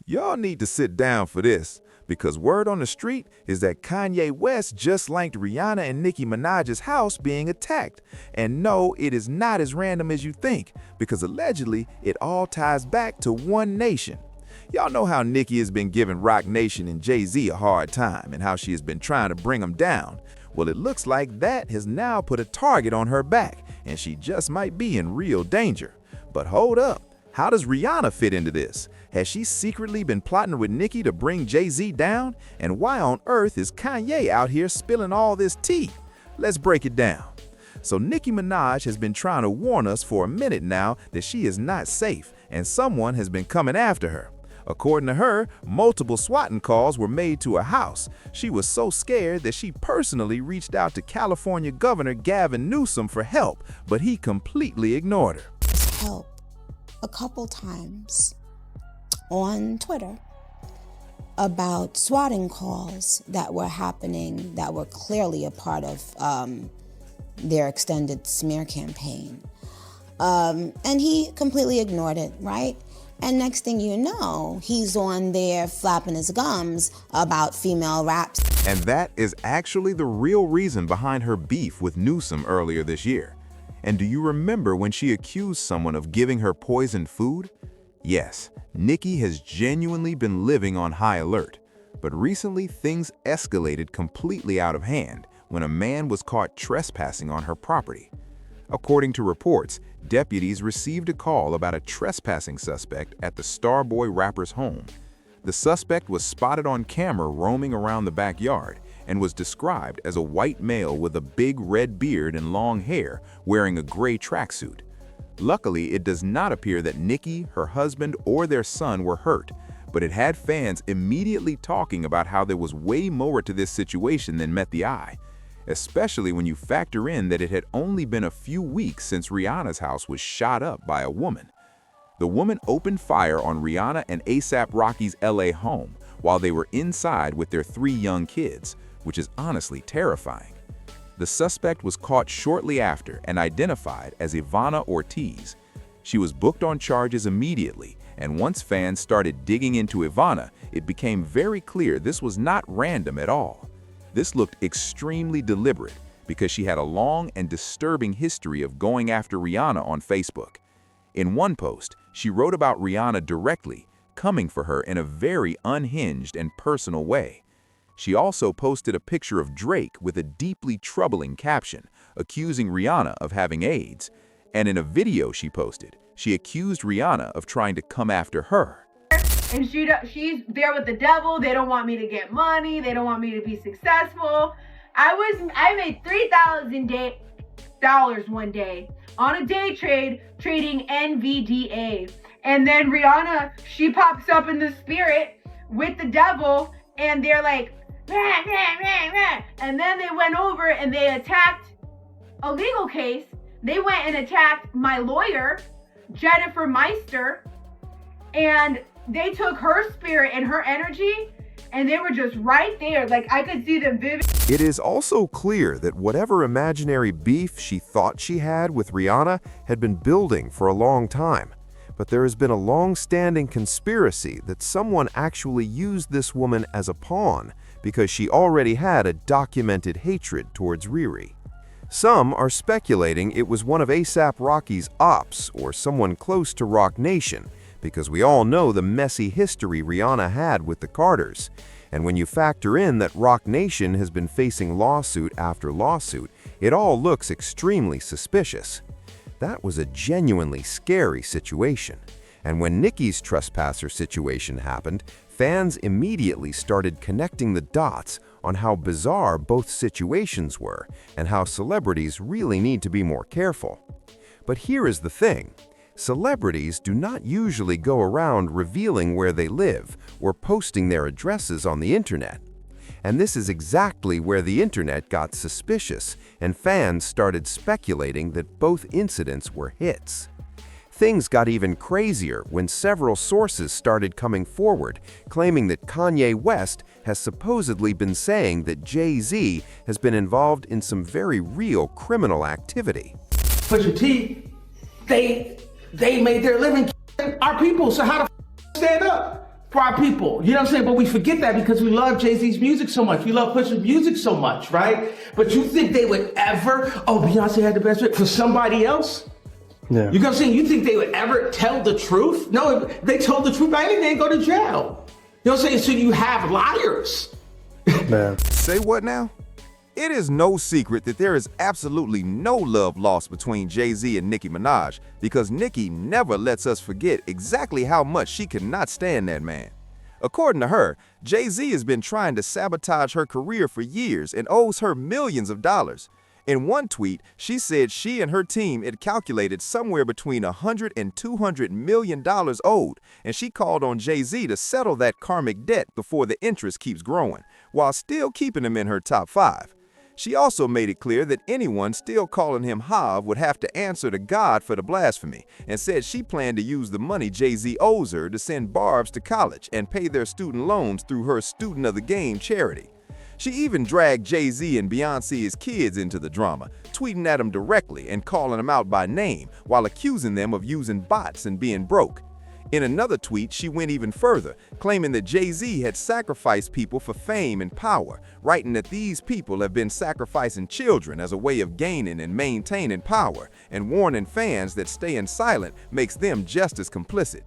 Y'all need to sit down for this, because word on the street is that Kanye West just linked Rihanna and Nicki Minaj's house being attacked. And no, it is not as random as you think, because allegedly it all ties back to One Nation. Y'all know how Nicki has been giving Roc Nation and Jay-Z a hard time and how she has been trying to bring them down. Well, it looks like that has now put a target on her back, and she just might be in real danger. But hold up, how does Rihanna fit into this? Has she secretly been plotting with Nicki to bring Jay-Z down? And why on earth is Kanye out here spilling all this tea? Let's break it down. So Nicki Minaj has been trying to warn us for a minute now that she is not safe, and someone has been coming after her. According to her, multiple swatting calls were made to her house. She was so scared that she personally reached out to California Governor Gavin Newsom for help, but he completely ignored her. Help a couple times on Twitter about swatting calls that were happening that were clearly a part of their extended smear campaign. And he completely ignored it, right? And next thing you know, he's on there flapping his gums about female raps. And that is actually the real reason behind her beef with Newsom earlier this year. And do you remember when she accused someone of giving her poisoned food? Yes, Nicki has genuinely been living on high alert. But recently, things escalated completely out of hand when a man was caught trespassing on her property. According to reports, deputies received a call about a trespassing suspect at the Starboy rapper's home. The suspect was spotted on camera roaming around the backyard and was described as a white male with a big red beard and long hair wearing a gray tracksuit. Luckily, it does not appear that Nicki, her husband, or their son were hurt, but it had fans immediately talking about how there was way more to this situation than met the eye, especially when you factor in that it had only been a few weeks since Rihanna's house was shot up by a woman. The woman opened fire on Rihanna and A$AP Rocky's LA home while they were inside with their 3 young kids, which is honestly terrifying. The suspect was caught shortly after and identified as Ivana Ortiz. She was booked on charges immediately, and once fans started digging into Ivana, it became very clear this was not random at all. This looked extremely deliberate because she had a long and disturbing history of going after Rihanna on Facebook. In one post, she wrote about Rihanna directly, coming for her in a very unhinged and personal way. She also posted a picture of Drake with a deeply troubling caption, accusing Rihanna of having AIDS. And in a video she posted, she accused Rihanna of trying to come after her. And she's there with the devil. They don't want me to get money. They don't want me to be successful. I made $3,000 one day on a day trade trading NVDA. And then Rihanna, she pops up in the spirit with the devil, and they're like, rah, rah, rah, rah. And then they went over and they attacked a legal case. They went and attacked my lawyer, Jennifer Meister, and they took her spirit and her energy, and they were just right there. Like, I could see them vivid. It is also clear that whatever imaginary beef she thought she had with Rihanna had been building for a long time. But there has been a long-standing conspiracy that someone actually used this woman as a pawn because she already had a documented hatred towards Riri. Some are speculating it was one of A$AP Rocky's ops or someone close to Roc Nation, because we all know the messy history Rihanna had with the Carters. And when you factor in that Roc Nation has been facing lawsuit after lawsuit, it all looks extremely suspicious. That was a genuinely scary situation. And when Nicki's trespasser situation happened, fans immediately started connecting the dots on how bizarre both situations were and how celebrities really need to be more careful. But here is the thing. Celebrities do not usually go around revealing where they live or posting their addresses on the internet. And this is exactly where the internet got suspicious and fans started speculating that both incidents were hits. Things got even crazier when several sources started coming forward, claiming that Kanye West has supposedly been saying that Jay-Z has been involved in some very real criminal activity. Pusha T, they made their living our people, so how to stand up? for our people. You know what I'm saying? But we forget that because we love Jay-Z's music so much. We love Pusha's music so much, right? But you think they would ever, oh, Beyonce had the best fit for somebody else? Yeah. You know what I'm saying? You think they would ever tell the truth? No, if they told the truth, they'd go to jail. You know what I'm saying? So you have liars. Man. Say what now? It is no secret that there is absolutely no love lost between Jay-Z and Nicki Minaj because Nicki never lets us forget exactly how much she cannot stand that man. According to her, Jay-Z has been trying to sabotage her career for years and owes her millions of dollars. In one tweet, she said she and her team had calculated somewhere between $100 and $200 million owed, and she called on Jay-Z to settle that karmic debt before the interest keeps growing, while still keeping him in her top 5. She also made it clear that anyone still calling him Hav would have to answer to God for the blasphemy, and said she planned to use the money Jay-Z owes her to send Barbs to college and pay their student loans through her Student of the Game charity. She even dragged Jay-Z and Beyonce's kids into the drama, tweeting at them directly and calling them out by name while accusing them of using bots and being broke. In another tweet, she went even further, claiming that Jay-Z had sacrificed people for fame and power, writing that these people have been sacrificing children as a way of gaining and maintaining power, and warning fans that staying silent makes them just as complicit.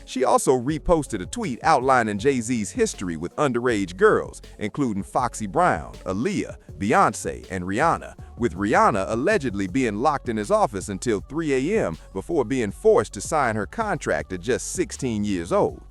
She also reposted a tweet outlining Jay-Z's history with underage girls, including Foxy Brown, Aaliyah, Beyonce, and Rihanna, with Rihanna allegedly being locked in his office until 3 a.m. before being forced to sign her contract at just 16 years old.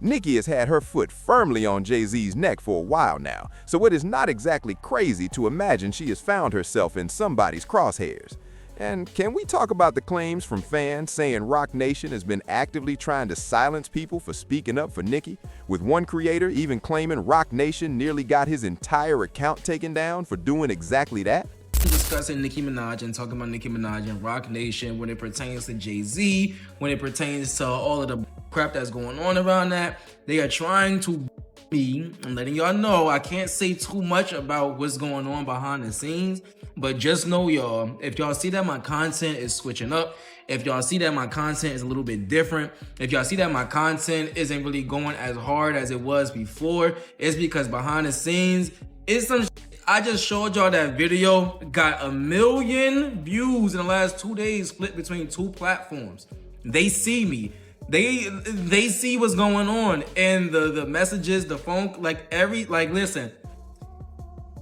Nicki has had her foot firmly on Jay-Z's neck for a while now, so it is not exactly crazy to imagine she has found herself in somebody's crosshairs. And can we talk about the claims from fans saying Roc Nation has been actively trying to silence people for speaking up for Nicki, with one creator even claiming Roc Nation nearly got his entire account taken down for doing exactly that? Discussing Nicki Minaj and talking about Nicki Minaj and Roc Nation when it pertains to Jay-Z, when it pertains to all of the crap that's going on around that. They are trying to me. I'm letting y'all know I can't say too much about what's going on behind the scenes, but just know y'all, if y'all see that my content is switching up, if y'all see that my content is a little bit different, if y'all see that my content isn't really going as hard as it was before, it's because behind the scenes, it's some I just showed y'all that video got 1 million views in the last 2 days, split between 2 platforms. They see me. They see what's going on, and the messages, the phone, listen.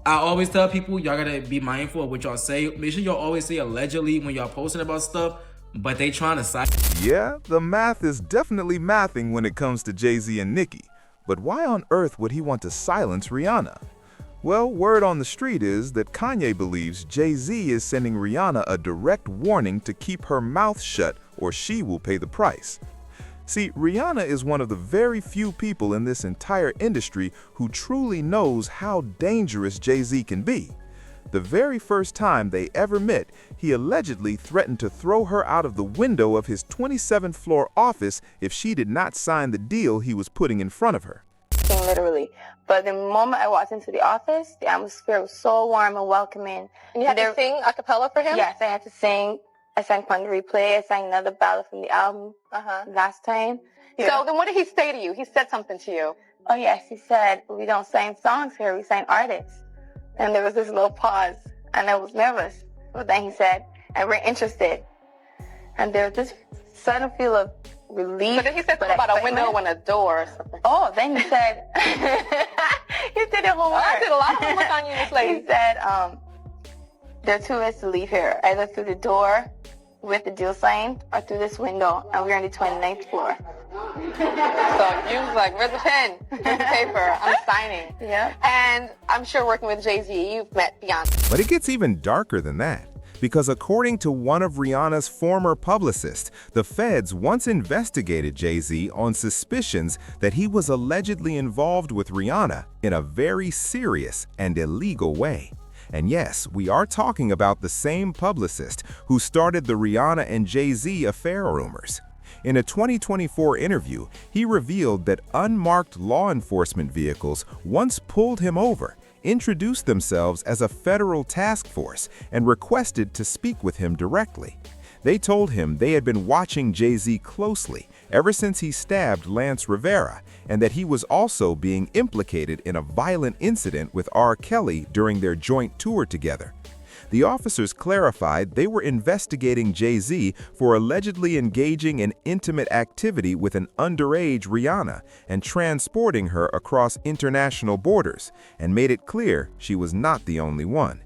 I always tell people, y'all gotta be mindful of what y'all say. Make sure y'all always say allegedly when y'all posting about stuff, but they trying to side. Yeah, the math is definitely mathing when it comes to Jay-Z and Nicki. But why on earth would he want to silence Rihanna? Well, word on the street is that Kanye believes Jay-Z is sending Rihanna a direct warning to keep her mouth shut or she will pay the price. See, Rihanna is one of the very few people in this entire industry who truly knows how dangerous Jay-Z can be. The very first time they ever met, he allegedly threatened to throw her out of the window of his 27th floor office if she did not sign the deal he was putting in front of her. Literally. But the moment I walked into the office, the atmosphere was so warm and welcoming. And you had to sing a cappella for him? Yes, I had to sing. I sang Fun to Replay. I sang another ballad from the album last time. Yeah. So then what did he say to you? He said something to you. Oh, yes. He said, we don't sign songs here. We sign artists. And there was this little pause. And I was nervous. But then he said, and we're interested. And there was this sudden feel of relief. But then he said something about a window and a door or something. Oh, then he said, he did the whole word. I did a lot of homework on you, Miss Lady. He said, there are 2 ways to leave here, either through the door with the deal signed or through this window, and we're on the 29th floor. So you was like, where's the pen? Where's the paper? I'm signing. Yeah. And I'm sure working with Jay-Z, you've met Beyonce. But it gets even darker than that. Because according to one of Rihanna's former publicists, the feds once investigated Jay-Z on suspicions that he was allegedly involved with Rihanna in a very serious and illegal way. And yes, we are talking about the same publicist who started the Rihanna and Jay-Z affair rumors. In a 2024 interview, he revealed that unmarked law enforcement vehicles once pulled him over, introduced themselves as a federal task force, and requested to speak with him directly. They told him they had been watching Jay-Z closely ever since he stabbed Lance Rivera, and that he was also being implicated in a violent incident with R. Kelly during their joint tour together. The officers clarified they were investigating Jay-Z for allegedly engaging in intimate activity with an underage Rihanna and transporting her across international borders, and made it clear she was not the only one.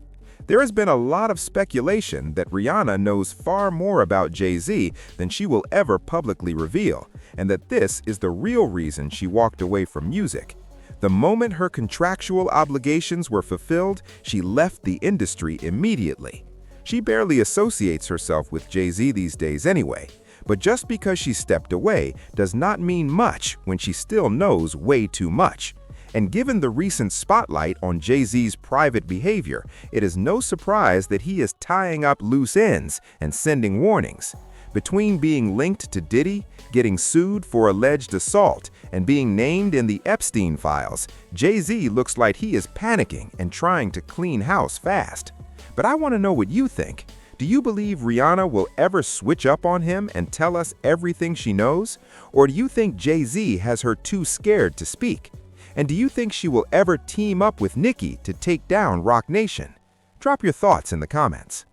There has been a lot of speculation that Rihanna knows far more about Jay-Z than she will ever publicly reveal, and that this is the real reason she walked away from music. The moment her contractual obligations were fulfilled, she left the industry immediately. She barely associates herself with Jay-Z these days anyway, but just because she stepped away does not mean much when she still knows way too much. And given the recent spotlight on Jay-Z's private behavior, it is no surprise that he is tying up loose ends and sending warnings. Between being linked to Diddy, getting sued for alleged assault, and being named in the Epstein files, Jay-Z looks like he is panicking and trying to clean house fast. But I want to know what you think. Do you believe Rihanna will ever switch up on him and tell us everything she knows? Or do you think Jay-Z has her too scared to speak? And do you think she will ever team up with Nicki to take down Roc Nation? Drop your thoughts in the comments.